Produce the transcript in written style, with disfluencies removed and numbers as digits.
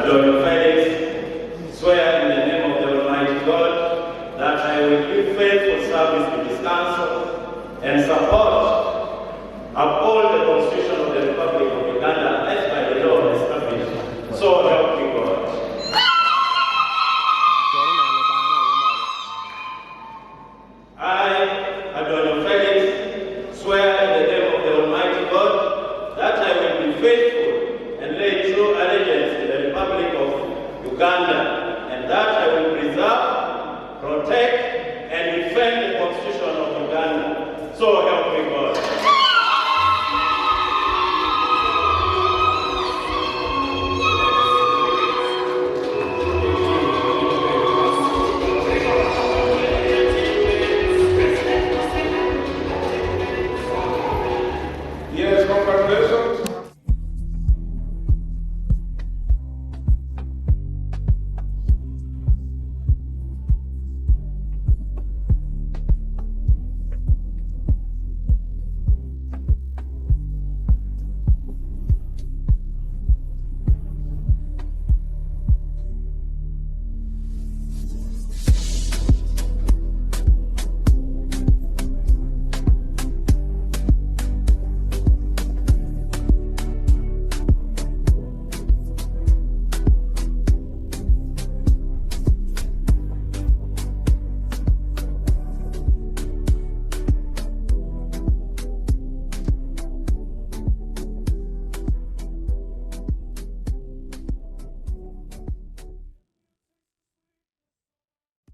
Felix, swear in the name of the Almighty God that I will give faithful service to this council and support, uphold the Constitution of the Republic of Uganda as by the law established. So help me God. I, Adonai Felix, swear in the name of the Almighty God that I will be faithful and lay true allegiance to the Republic of Uganda, and that I will preserve, protect,